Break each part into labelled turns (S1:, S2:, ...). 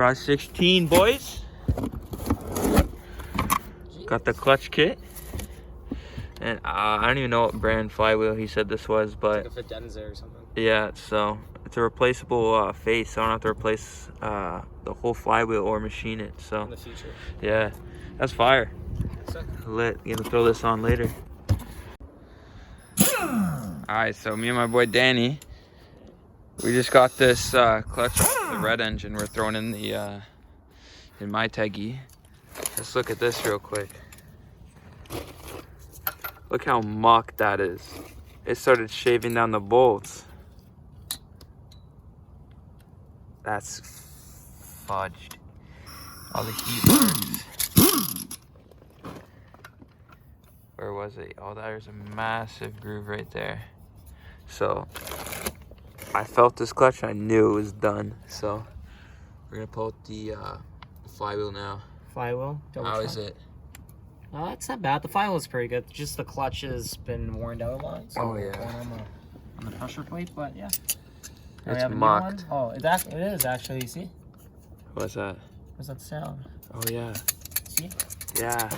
S1: Garage 16, boys. Got the clutch kit. And I don't even know what brand flywheel he said this was, but
S2: like a Fidenza or something.
S1: Yeah, so it's a replaceable face, so I don't have to replace the whole flywheel or machine it. So
S2: in the future.
S1: Yeah, that's fire.
S2: Sick.
S1: Lit. Gonna throw this on later. Alright, so me and my boy Danny, we just got this clutch off the red engine. We're throwing in the in my Teggy. Let's look at this real quick. Look how mucked that is. It started shaving down the bolts. That's fudged. All the heat burns. Where was it? Oh, there's a massive groove right there. So I felt this clutch. I knew it was done. So we're gonna pull out the flywheel now.
S2: Flywheel?
S1: How is it?
S2: It's not bad. The flywheel is pretty good. Just the clutch has been worn out a lot. So
S1: oh yeah.
S2: On the pressure plate, but yeah.
S1: It's mucked.
S2: Oh, it is actually. You see?
S1: What's that?
S2: What's that sound?
S1: Oh yeah.
S2: See?
S1: Yeah.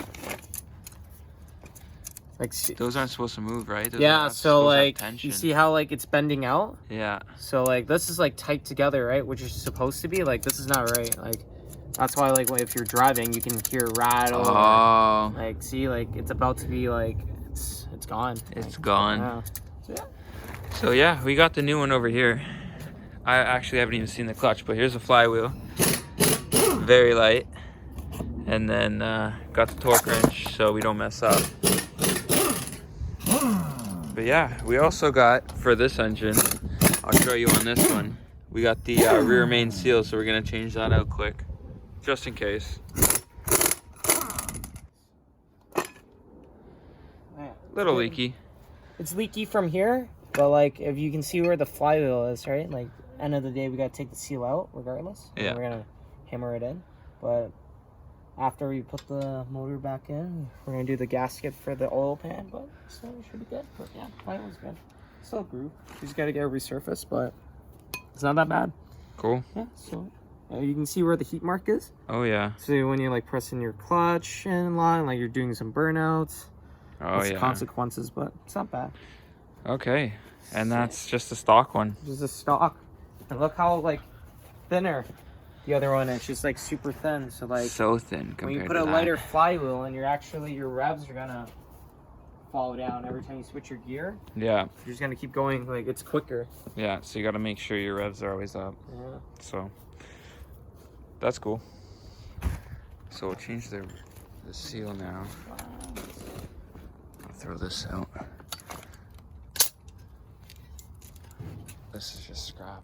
S2: Like
S1: those aren't supposed to move, right? Those
S2: yeah. So like, you see how like it's bending out?
S1: Yeah.
S2: So like this is like tight together, right? Which is supposed to be. Like this is not right. Like that's why like if you're driving, you can hear rattle.
S1: Oh.
S2: Like see, like it's about to be like it's gone.
S1: It's gone.
S2: Yeah.
S1: So yeah, we got the new one over here. I actually haven't even seen the clutch, but here's the flywheel. Very light. And then got the torque wrench so we don't mess up. But yeah, we also got, for this engine, I'll show you on this one, we got the rear main seal, so we're gonna change that out quick, just in case. Little leaky.
S2: It's leaky from here, but like if you can see where the flywheel is, right? Like end of the day, we gotta take the seal out regardless.
S1: Yeah.
S2: We're gonna hammer it in, but after we put the motor back in, we're gonna do the gasket for the oil pan. But so it should be good. But yeah, flywheel's good. Still groove. We just gotta get it resurfaced, but it's not that bad.
S1: Cool.
S2: Yeah. So you can see where the heat mark is.
S1: Oh yeah.
S2: So when you're like pressing your clutch in line, like you're doing some burnouts.
S1: Oh yeah.
S2: Consequences, but it's not bad.
S1: Okay, and that's just the stock one.
S2: Just a stock. And look how like thinner the other one is. It's just like super thin. So like
S1: so thin compared
S2: when you put
S1: to
S2: a
S1: that.
S2: lighter flywheel and your revs are gonna fall down every time you switch your gear.
S1: Yeah.
S2: You're just gonna keep going, like it's quicker.
S1: Yeah, so you gotta make sure your revs are always up.
S2: Yeah.
S1: So that's cool. So we'll change the seal now. I'll throw this out. This is just scrap.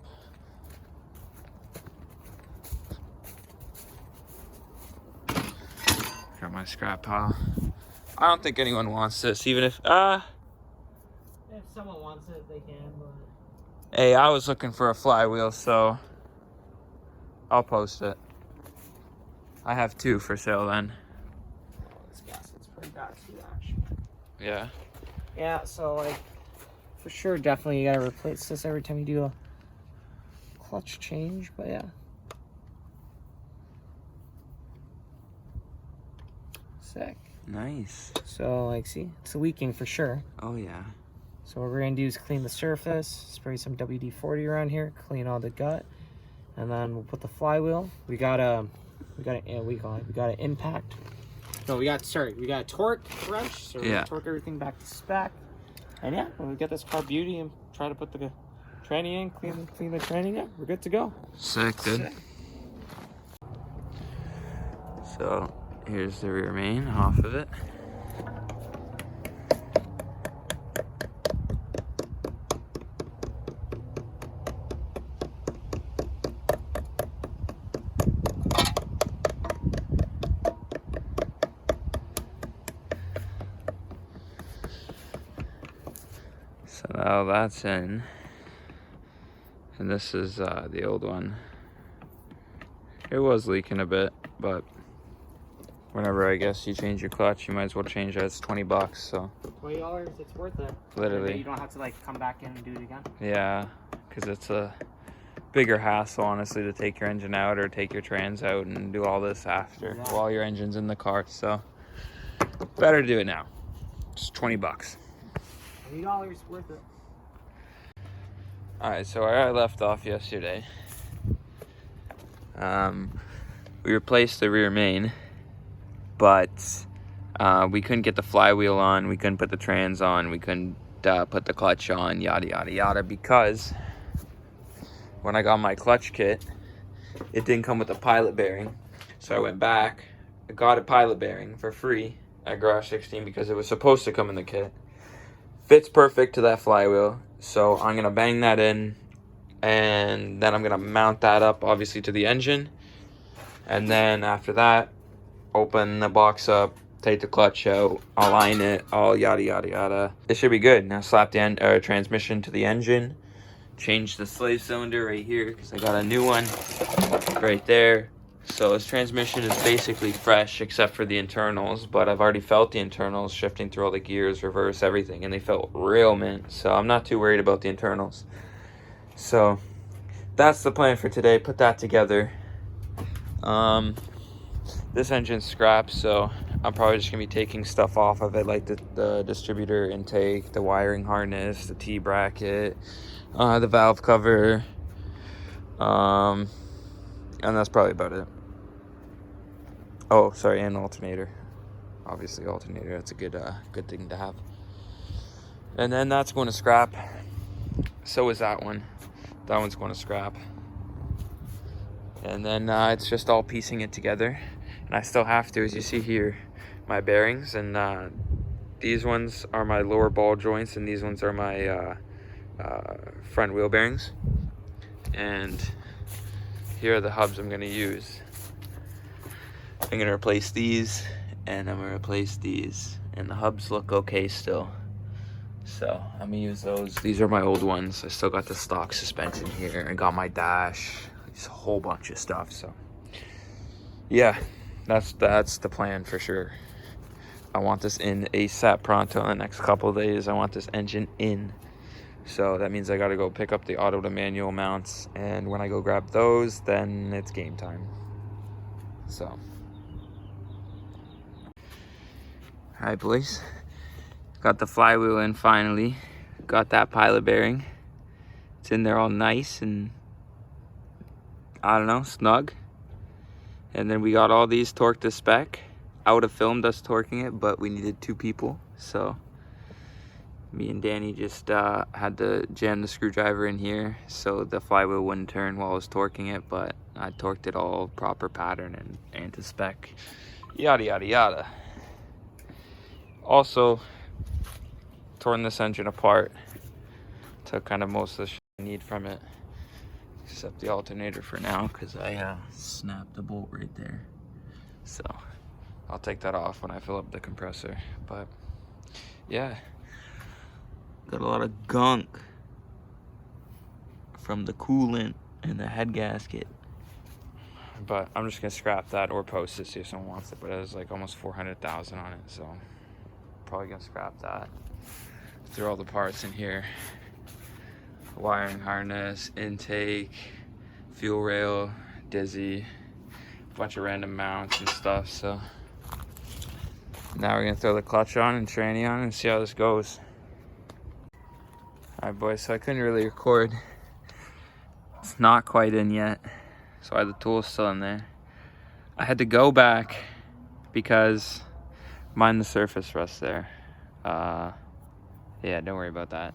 S1: Got my scrap pile. I don't think anyone wants this, even if
S2: If someone wants it, they can. But
S1: hey, I was looking for a flywheel, so I'll post it. I have 2 for sale then.
S2: this gasket's pretty bad too, actually.
S1: Yeah.
S2: Yeah. So like, for sure, definitely you gotta replace this every time you do a clutch change. But yeah. Sick.
S1: Nice.
S2: So like, see, it's leaking for sure.
S1: Oh yeah.
S2: So what we're gonna do is clean the surface, spray some WD-40 around here, clean all the gut, and then we'll put the flywheel. We got an impact. No, we got a torque wrench, so we're gonna torque everything back to spec. And yeah, when we get this car beauty and try to put the tranny in, clean the tranny up, we're good to go.
S1: Sick, dude. So here's the rear main off of it. So now that's in, and this is the old one. It was leaking a bit, but whenever I guess you change your clutch, you might as well change it. It's $20, so
S2: $20, it's worth it.
S1: literally.
S2: You don't have to like come back in and do it again.
S1: Yeah, because it's a bigger hassle, honestly, to take your engine out or take your trans out and do all this after while your engine's in the car. So better do it now. Just 20 bucks.
S2: $20 worth it.
S1: All right, so where I left off yesterday, we replaced the rear main, but we couldn't get the flywheel on, we couldn't put the trans on, we couldn't put the clutch on, yada yada yada, because when I got my clutch kit, it didn't come with a pilot bearing. So I went back, I got a pilot bearing for free at Garage 16 because it was supposed to come in the kit. Fits perfect to that flywheel, so I'm gonna bang that in, and then I'm gonna mount that up obviously to the engine, and then after that open the box up, take the clutch out, align it, all yada yada yada. It should be good. Now slap the transmission to the engine, change the slave cylinder right here because I got a new one right there. So this transmission is basically fresh except for the internals, but I've already felt the internals shifting through all the gears, reverse, everything, and they felt real mint. So I'm not too worried about the internals. So that's the plan for today. Put that together. This engine's scrapped, so I'm probably just gonna be taking stuff off of it, like the distributor intake, the wiring harness, the T-bracket, the valve cover, and that's probably about it. Oh, sorry, and alternator. Obviously, alternator, that's a good thing to have. And then that's going to scrap. So is that one. That one's going to scrap. And then it's just all piecing it together. And I still have to, as you see here, my bearings. And these ones are my lower ball joints, and these ones are my front wheel bearings. And here are the hubs I'm going to use. I'm going to replace these, and I'm going to replace these. And the hubs look okay still. So I'm going to use those. These are my old ones. I still got the stock suspension here. I got my dash. It's a whole bunch of stuff. So yeah, that's the plan for sure. I want this in ASAP pronto in the next couple of days. I want this engine in. So that means I got to go pick up the auto to manual mounts. And when I go grab those, then it's game time. So. Alright boys, got the flywheel in finally, got that pilot bearing, it's in there all nice and, I don't know, snug. And then we got all these torqued to spec. I would have filmed us torquing it, but we needed 2 people, so me and Danny just had to jam the screwdriver in here so the flywheel wouldn't turn while I was torquing it, but I torqued it all proper pattern and to spec, yada yada yada. Also, torn this engine apart. Took kind of most of the shit I need from it, except the alternator for now, because I snapped the bolt right there. So I'll take that off when I fill up the compressor. But yeah, got a lot of gunk from the coolant and the head gasket. But I'm just gonna scrap that or post it, see if someone wants it. But it has like almost 400,000 on it, so probably gonna scrap that. Throw all the parts in here. Wiring harness, intake, fuel rail, dizzy, a bunch of random mounts and stuff. So now we're gonna throw the clutch on and tranny on and see how this goes. Alright boys, so I couldn't really record. It's not quite in yet, so the tool's still in there. I had to go back because mind the surface rust there. Yeah, don't worry about that.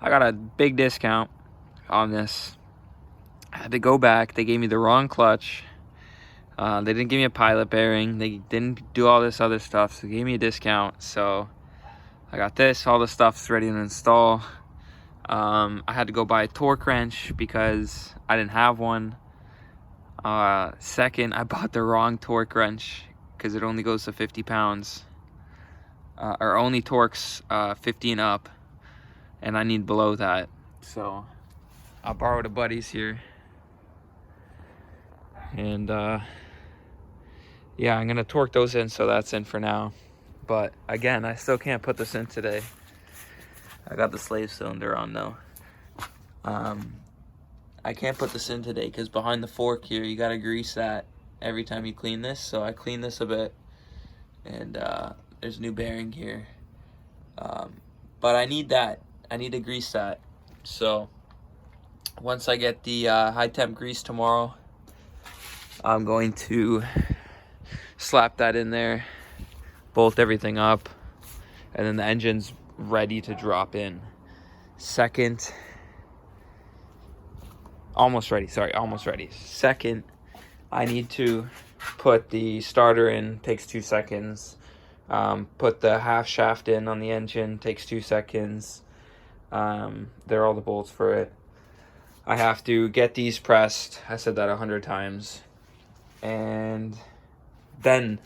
S1: I got a big discount on this. I had to go back. They gave me the wrong clutch. They didn't give me a pilot bearing. They didn't do all this other stuff, so they gave me a discount. So I got this. All the stuff's ready to install. I had to go buy a torque wrench because I didn't have one. Second, I bought the wrong torque wrench because it only goes to 50 pounds. Or only torques 50 and up, and I need below that. So I borrowed a buddy's here, and yeah, I'm gonna torque those in, so that's in for now. But again, I still can't put this in today. I got the slave cylinder on though. I can't put this in today because behind the fork here, you gotta grease that every time you clean this. So I cleaned this a bit, and there's a new bearing here. But I need that. I need to grease that. So once I get the high temp grease tomorrow, I'm going to slap that in there, bolt everything up, and then the engine's ready to drop in. Second, almost ready. Second, I need to put the starter in, takes 2 seconds. Put the half shaft in on the engine, takes 2 seconds. There are all the bolts for it. I have to get these pressed. I said that 100 times. And then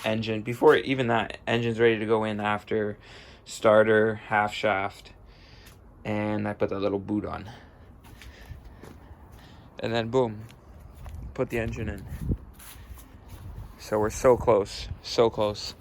S1: engine, before even that, engine's ready to go in after starter, half shaft, and I put that little boot on. And then boom, put the engine in. So we're so close, so close.